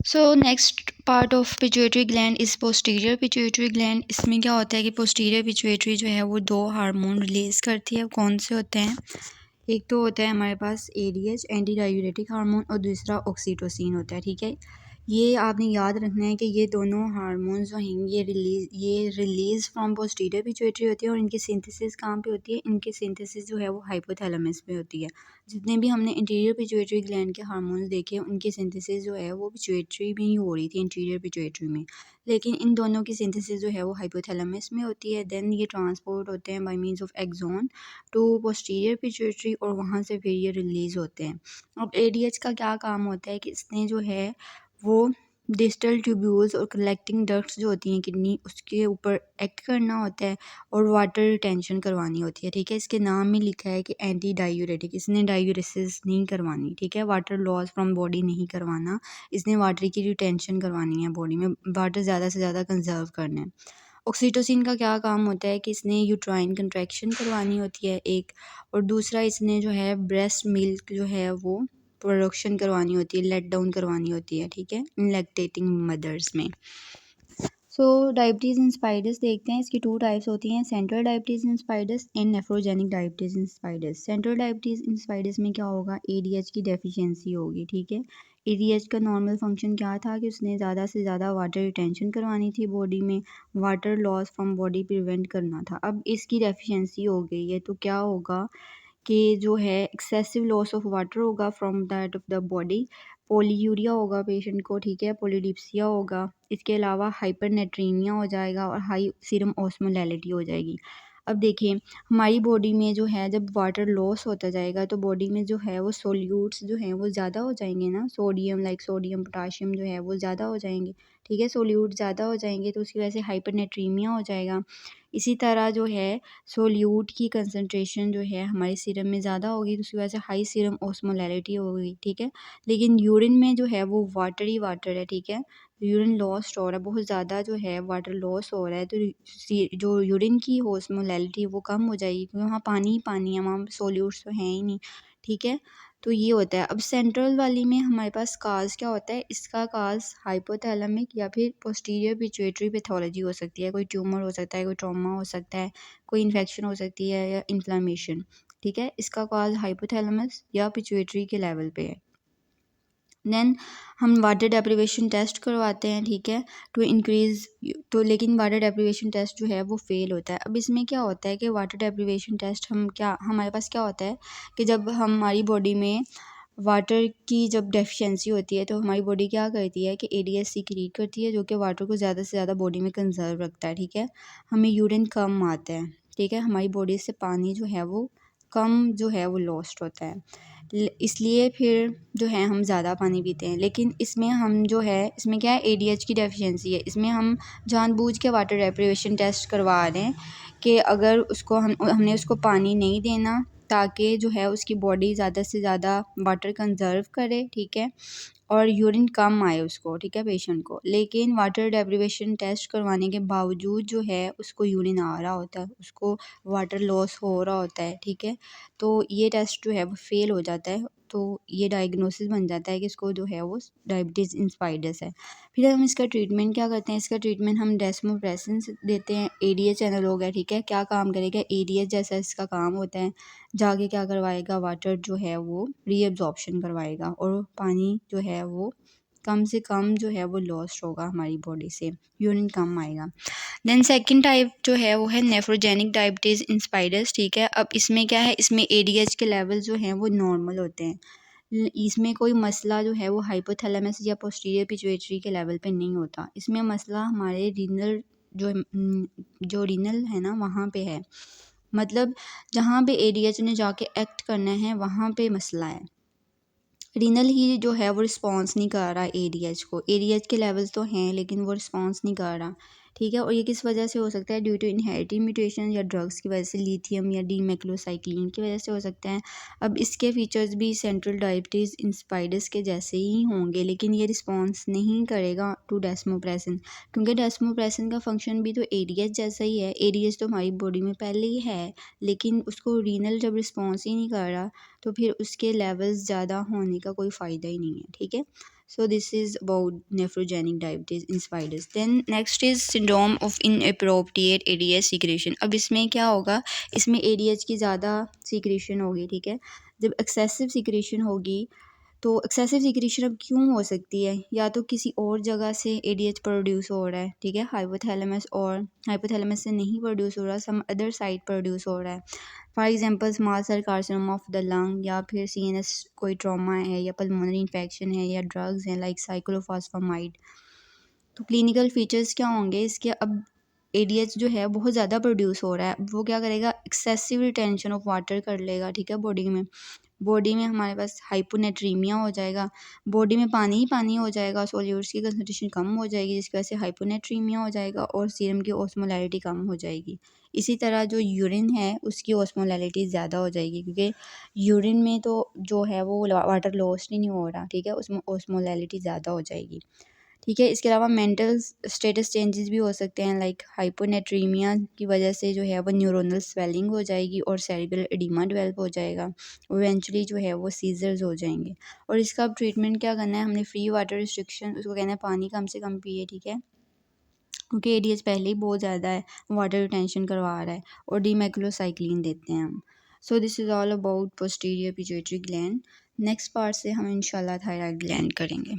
So next part of pituitary gland is posterior pituitary gland. इसमें क्या होता है कि पोस्टीरियर पिट्यूटरी जो है वो दो हार्मोन रिलीज़ करती है। कौन से होते हैं? एक तो होता है हमारे पास एडीएच एंटी डायूरेटिक हार्मोन और दूसरा ऑक्सीटोसिन होता है। ठीक है, ये आपने याद रखना है कि ये दोनों हार्मोन जो हैं ये रिलीज़ फ्रॉम पोस्टीरियर पिट्यूटरी होती है और इनकी सिंथेसिस कहाँ पे होती है? इनकी सिंथेसिस जो है वो हाइपोथैलेमस में होती है। जितने भी हमने इंटीरियर पिट्यूटरी ग्लैंड के हार्मोन्स देखे उनकी सिंथेसिस जो है वो पिट्यूटरी में ही हो रही थी, इंटीरियर पिट्यूटरी में। लेकिन इन दोनों की सिंथेसिस जो है वो हाइपोथैलेमस में होती है। देन ये ट्रांसपोर्ट होते हैं by means of axon to posterior pituitary और वहाँ से फिर ये रिलीज़ होते हैं। अब एडीएच का क्या काम होता है कि इसने जो है वो डिस्टल ट्यूब्यूल्स और कलेक्टिंग डक्ट्स जो होती हैं किडनी उसके ऊपर एक्ट करना होता है और वाटर रिटेंशन करवानी होती है। ठीक है, इसके नाम में लिखा है कि एंटी डायूरेटिक, इसने डायूरेसिस नहीं करवानी। ठीक है, वाटर लॉस फ्रॉम बॉडी नहीं करवाना, इसने वाटर की रिटेंशन करवानी है, बॉडी में वाटर ज़्यादा से ज़्यादा कंजर्व करना है। ऑक्सीटोसिन का क्या काम होता है कि इसने यूट्राइन कंट्रैक्शन करवानी होती है एक, और दूसरा इसने जो है ब्रेस्ट मिल्क जो है वो प्रोडक्शन करवानी होती है, लेट डाउन करवानी होती है। ठीक है, इन लैक्टेटिंग मदर्स में। सो डायबिटीज़ इंस्पाइडस देखते हैं, इसकी टू टाइप्स होती हैं, central diabetes insipidus and nephrogenic diabetes insipidus. Central diabetes insipidus में क्या होगा? एडीएच की डेफिशिएंसी होगी। ठीक है, एडीएच का नॉर्मल फंक्शन क्या था कि उसने ज़्यादा से ज़्यादा वाटर रिटेंशन करवानी थी बॉडी में, water loss from body prevent करना था। अब इसकी डेफिशिएंसी हो गई है तो क्या होगा कि जो है एक्सेसिव लॉस ऑफ वाटर होगा from that of the body, polyuria होगा पेशेंट को। ठीक है, पोलीडिप्सिया होगा, इसके अलावा हाइपरनेट्रीमिया हो जाएगा और हाई सीरम ऑस्मोलैलिटी हो जाएगी। अब देखिए हमारी बॉडी में जो है जब वाटर लॉस होता जाएगा तो बॉडी में जो है वो सोल्यूट्स जो हैं वो ज़्यादा हो जाएंगे ना, सोडियम लाइक सोडियम पोटाशियम जो है वो ज़्यादा हो जाएंगे। ठीक है, सोल्यूट ज़्यादा हो जाएंगे तो उसकी वजह से हाइपरनेट्रीमिया हो जाएगा। इसी तरह जो है सोल्यूट की कंसंट्रेशन जो है हमारे सीरम में ज़्यादा होगी तो उसकी वजह से हाई सीरम ऑस्मोलैरिटी होगी। ठीक है, लेकिन यूरिन में जो है वो वाटर ही वाटर है। ठीक है, यूरिन लॉस्ट हो रहा है, बहुत ज़्यादा जो है वाटर लॉस हो रहा है तो जो यूरिन की ऑस्मोलैरिटी वो कम हो जाएगी क्योंकि वहाँ पानी ही पानी है, वहाँ सोल्यूट्स तो हैं ही नहीं। ठीक है, तो ये होता है। अब सेंट्रल वाली में हमारे पास काज क्या होता है? इसका काज हाइपोथैलेमिक या फिर पोस्टीरियर पिट्यूटरी पैथोलॉजी हो सकती है, कोई ट्यूमर हो सकता है, कोई ट्रॉमा हो सकता है, कोई इन्फेक्शन हो सकती है या इन्फ्लामेशन। ठीक है, इसका काज हाइपोथैलेमस या पिट्यूटरी के लेवल पे है। देन हम वाटर डेप्रिवेशन टेस्ट करवाते हैं। ठीक है, टू इंक्रीज़ तो, लेकिन वाटर डेप्रिवेशन टेस्ट जो है वो फेल होता है। अब इसमें क्या होता है कि वाटर डेप्रिवेशन टेस्ट हमारे पास क्या होता है कि जब हमारी बॉडी में वाटर की जब डेफिशिएंसी होती है तो हमारी बॉडी क्या करती है कि एडीएस सीक्रेट करती है जो कि वाटर को ज़्यादा से ज़्यादा बॉडी में कंजर्व रखता है। ठीक है, हमें यूरिन कम आता है। ठीक है, हमारी बॉडी से पानी जो है वो कम जो है वो लॉस्ट होता है, इसलिए फिर जो है हम ज़्यादा पानी पीते हैं। लेकिन इसमें हम जो है इसमें क्या है, एडीएच की डेफिशिएंसी है, इसमें हम जानबूझ के वाटर डेप्रिवेशन टेस्ट करवा रहे हैं कि अगर उसको हमने उसको पानी नहीं देना ताकि जो है उसकी बॉडी ज़्यादा से ज़्यादा वाटर कंजर्व करे। ठीक है, और यूरिन कम आए उसको। ठीक है, पेशेंट को, लेकिन वाटर डेप्रिवेशन टेस्ट करवाने के बावजूद जो है उसको यूरिन आ रहा होता है, उसको वाटर लॉस हो रहा होता है। ठीक है, तो ये टेस्ट जो है वो फेल हो जाता है तो ये डायग्नोसिस बन जाता है कि इसको जो है वो डायबिटीज़ इंस्पाइडस है। फिर हम इसका ट्रीटमेंट क्या करते हैं? इसका ट्रीटमेंट हम डेस्मोप्रेसिन देते हैं, एडीएच एनालॉग है। ठीक है, क्या काम करेगा? एडीएच जैसा इसका काम होता है, जाके क्या करवाएगा? वाटर जो है वो रीअब्जॉर्प्शन करवाएगा और पानी जो है वो कम से कम जो है वो लॉस्ट होगा हमारी बॉडी से, यूरिन कम आएगा। देन सेकंड टाइप जो है वो है नेफ्रोजेनिक डायबिटीज़ इंस्पाइडस। ठीक है, अब इसमें क्या है, इसमें एडीएच के लेवल जो हैं वो नॉर्मल होते हैं, इसमें कोई मसला जो है वो हाइपोथैलेमस या पोस्टीरियर पिट्यूटरी के लेवल पे नहीं होता। इसमें मसला हमारे रीनल जो रीनल है ना वहाँ पे है, मतलब जहाँ पे एडीएच ने जाके एक्ट करना है वहाँ पे मसला है। रीनल ही जो है वो रिस्पॉन्स नहीं कर रहा एडीएच को, एडीएच के लेवल्स तो हैं लेकिन वो रिस्पॉन्स नहीं कर रहा। ठीक है, और ये किस वजह से हो सकता है? ड्यू टू इनहेरिटेड म्यूटेशन या ड्रग्स की वजह से, लिथियम या डीमेक्लोसाइक्लिन की वजह से हो सकता है। अब इसके फीचर्स भी सेंट्रल डायबिटीज़ इंस्पाइडस के जैसे ही होंगे लेकिन ये रिस्पॉन्स नहीं करेगा टू डेस्मोप्रेसिन, क्योंकि डेस्मोप्रेसिन का फंक्शन भी तो एडीएच जैसा ही है। एडीएच तो हमारी बॉडी में पहले ही है लेकिन उसको रीनल जब रिस्पॉन्स ही नहीं कर रहा तो फिर उसके लेवल्स ज़्यादा होने का कोई फ़ायदा ही नहीं है। ठीक है, So this is about nephrogenic diabetes in spiders. Then next is syndrome of inappropriate ADH secretion. अब इसमें क्या होगा, इसमें ADH की ज़्यादा secretion होगी, ठीक है। जब excessive secretion होगी तो एक्सेसिव सिक्रीशन अब क्यों हो सकती है, या तो किसी और जगह से एडीएच प्रोड्यूस हो रहा है, ठीक है, हाइपोथैलेमस, और हाइपोथैलेमस से नहीं प्रोड्यूस हो रहा, सम अदर साइड प्रोड्यूस हो रहा है। For example small cell carcinoma of the lung, या फिर सीएनएस कोई ट्रॉमा है, या पल्मोनरी इन्फेक्शन है, या ड्रग्स हैं लाइक साइक्लोफॉस्फामाइड। तो क्लिनिकल फीचर्स क्या होंगे इसके, अब एडीएच जो है बहुत ज़्यादा प्रोड्यूस हो रहा है, वो क्या करेगा, एक्सेसिव रिटेंशन ऑफ वाटर कर लेगा, ठीक है। बॉडी में हमारे पास हाइपोनेट्रीमिया हो जाएगा, बॉडी में पानी ही पानी हो जाएगा, सोल्यूट्स की कंसंट्रेशन कम हो जाएगी, जिसकी वजह से हाइपोनेट्रीमिया हो जाएगा और सीरम की ऑस्मोलैरिटी कम हो जाएगी। इसी तरह जो यूरिन है उसकी ऑस्मोलैरिटी ज़्यादा हो जाएगी, क्योंकि यूरिन में तो जो है वो वाटर लॉस ही नहीं हो रहा, ठीक है, उसमें ऑस्मोलैरिटी ज़्यादा हो जाएगी, ठीक है। इसके अलावा मेंटल स्टेटस चेंजेस भी हो सकते हैं, लाइक हाइपोनेट्रीमिया की वजह से जो है वो न्यूरोनल स्वेलिंग हो जाएगी और सेरिब्रल एडिमा डेवलप हो जाएगा, इवेंचुअली जो है वो सीजर्स हो जाएंगे। और इसका अब ट्रीटमेंट क्या करना है, हमने फ्री वाटर रिस्ट्रिक्शन, उसको कहना है पानी कम से कम पिए, ठीक है, क्योंकि एडीएच पहले ही बहुत ज़्यादा है, वाटर रिटेंशन करवा रहा है, और डीमेक्लोसाइक्लिन देते हैं हम। So this is all about posterior pituitary gland. Next part से हम इंशाल्लाह थायराइड ग्लैंड करेंगे।